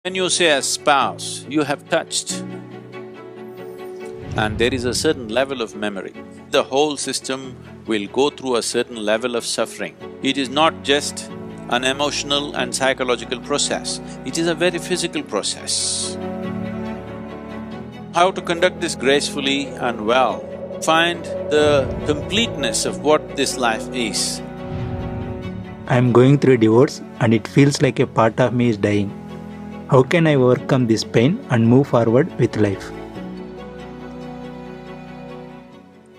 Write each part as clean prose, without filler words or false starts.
When you say as spouse, you have touched, and there is a certain level of memory. The whole system will go through a certain level of suffering. It is not just an emotional and psychological process, it is a very physical process. How to conduct this gracefully and well, find the completeness of what this life is. I am going through a divorce and it feels like a part of me is dying. How can I overcome this pain and move forward with life?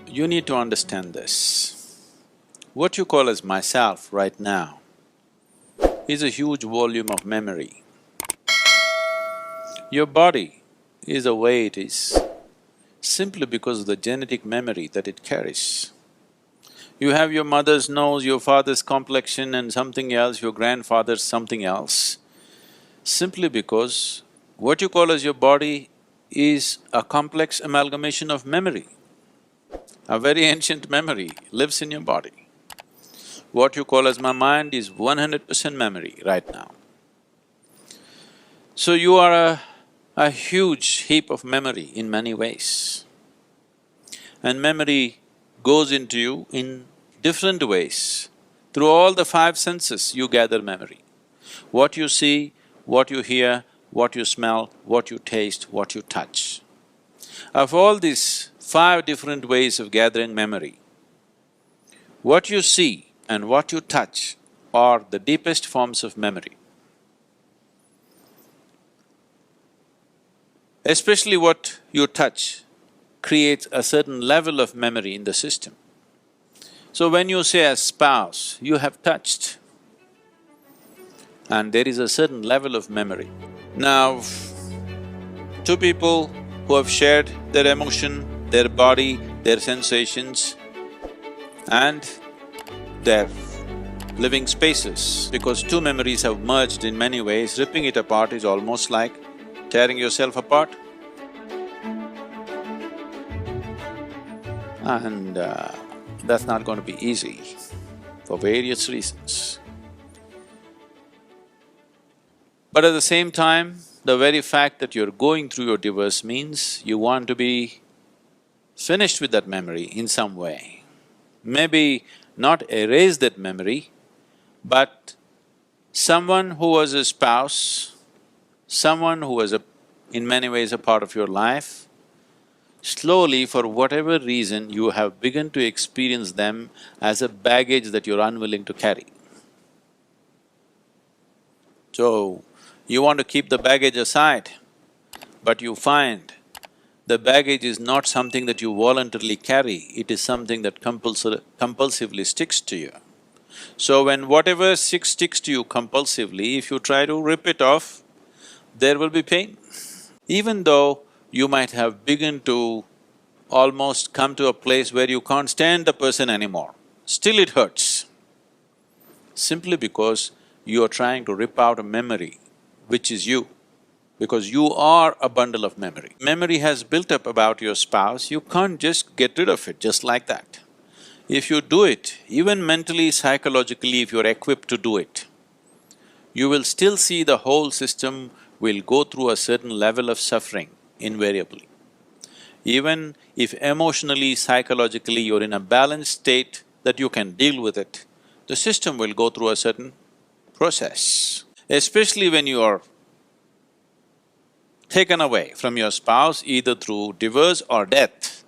You need to understand this. What you call as myself right now is a huge volume of memory. Your body is the way it is simply because of the genetic memory that it carries. You have your mother's nose, your father's complexion and something else, your grandfather's something else, simply because what you call as your body is a complex amalgamation of memory. A very ancient memory lives in your body. What you call as my mind is 100% memory right now. So you are a huge heap of memory in many ways. And memory goes into you in different ways. Through all the five senses, you gather memory. What you see, what you hear, what you smell, what you taste, what you touch. Of all these five different ways of gathering memory, what you see and what you touch are the deepest forms of memory. Especially what you touch creates a certain level of memory in the system. So when you say as spouse, you have touched, and there is a certain level of memory. Now, two people who have shared their emotion, their body, their sensations and their living spaces, because two memories have merged in many ways, ripping it apart is almost like tearing yourself apart. And that's not going to be easy for various reasons. But at the same time, the very fact that you're going through your divorce means you want to be finished with that memory in some way. Maybe not erase that memory, but someone who was a spouse, someone who was in many ways a part of your life, slowly, for whatever reason, you have begun to experience them as a baggage that you're unwilling to carry. So, you want to keep the baggage aside, but you find the baggage is not something that you voluntarily carry, it is something that compulsively sticks to you. So when whatever sticks to you compulsively, if you try to rip it off, there will be pain. Even though you might have begun to almost come to a place where you can't stand the person anymore, still it hurts. Simply because you are trying to rip out a memory, which is you, because you are a bundle of memory. Memory has built up about your spouse, you can't just get rid of it just like that. If you do it, even mentally, psychologically, if you're equipped to do it, you will still see the whole system will go through a certain level of suffering invariably. Even if emotionally, psychologically you're in a balanced state that you can deal with it, the system will go through a certain process. Especially when you are taken away from your spouse either through divorce or death,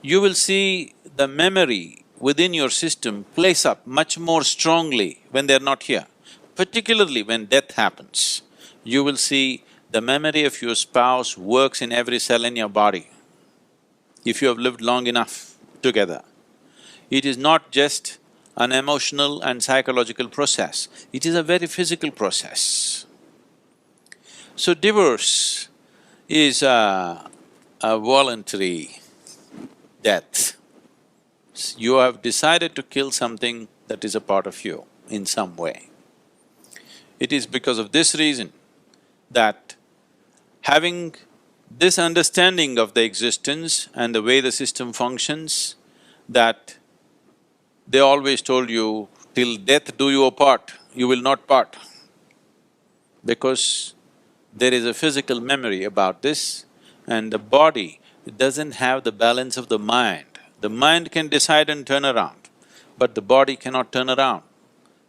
you will see the memory within your system place up much more strongly when they're not here. Particularly when death happens, you will see the memory of your spouse works in every cell in your body, if you have lived long enough together. It is not just an emotional and psychological process, it is a very physical process. So divorce is a voluntary death. You have decided to kill something that is a part of you in some way. It is because of this reason that having this understanding of the existence and the way the system functions, that they always told you, till death do you apart, you will not part. Because There is a physical memory about this, and the body doesn't have the balance of the mind. The mind can decide and turn around, but the body cannot turn around.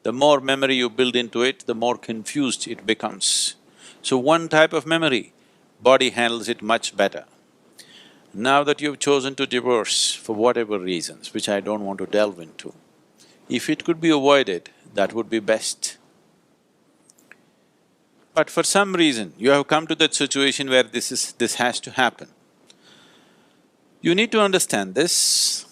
The more memory you build into it, the more confused it becomes. So one type of memory, body handles it much better. Now that you've chosen to divorce for whatever reasons, which I don't want to delve into, if it could be avoided, that would be best. But for some reason, you have come to that situation where this has to happen. You need to understand this,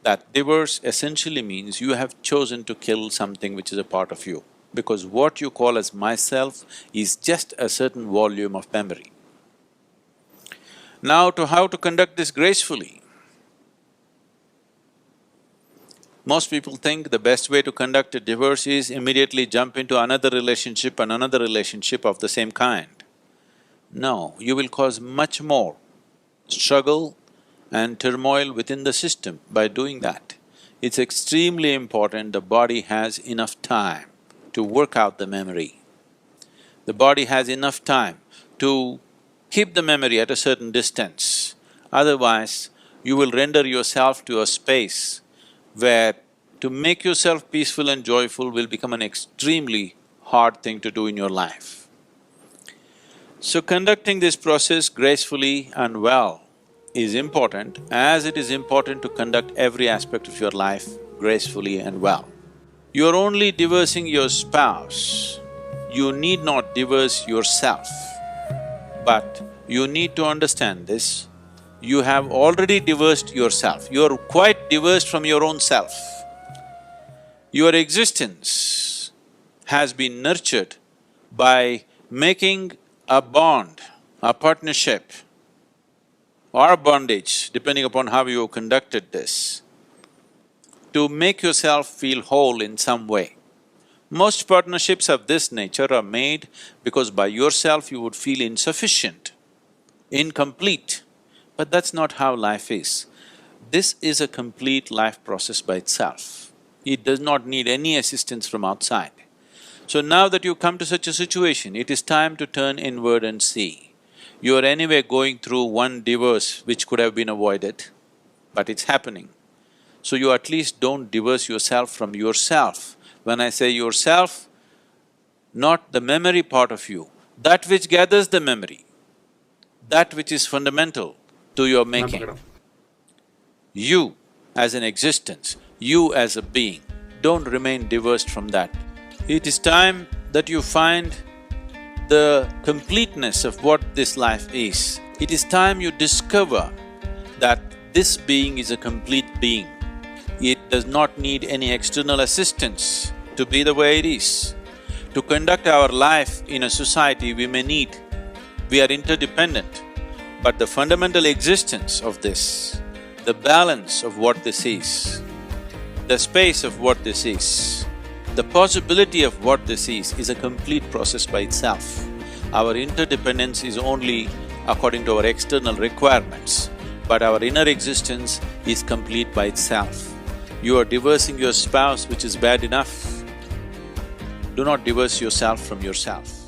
that divorce essentially means you have chosen to kill something which is a part of you, because what you call as myself is just a certain volume of memory. Now, to how to conduct this gracefully. Most people think the best way to conduct a divorce is immediately jump into another relationship and another relationship of the same kind. No, you will cause much more struggle and turmoil within the system by doing that. It's extremely important the body has enough time to work out the memory. The body has enough time to keep the memory at a certain distance. Otherwise, you will render yourself to a space where to make yourself peaceful and joyful will become an extremely hard thing to do in your life. So conducting this process gracefully and well is important, as it is important to conduct every aspect of your life gracefully and well. You're only divorcing your spouse, you need not divorce yourself. But you need to understand this, you have already divorced yourself, you're quite divorced from your own self. Your existence has been nurtured by making a bond, a partnership or a bondage, depending upon how you conducted this, to make yourself feel whole in some way. Most partnerships of this nature are made because by yourself you would feel insufficient, incomplete, but that's not how life is. This is a complete life process by itself. It does not need any assistance from outside. So now that you come to such a situation, it is time to turn inward and see. You are anyway going through one divorce which could have been avoided, but it's happening. So you at least don't divorce yourself from yourself. When I say yourself, not the memory part of you, that which gathers the memory, that which is fundamental to your making. You as an existence, you as a being, don't remain divorced from that. It is time that you find the completeness of what this life is. It is time you discover that this being is a complete being. It does not need any external assistance to be the way it is. To conduct our life in a society we may need, we are interdependent, but the fundamental existence of this, the balance of what this is, the space of what this is, the possibility of what this is a complete process by itself. Our interdependence is only according to our external requirements, but our inner existence is complete by itself. You are divorcing your spouse, which is bad enough. Do not divorce yourself from yourself.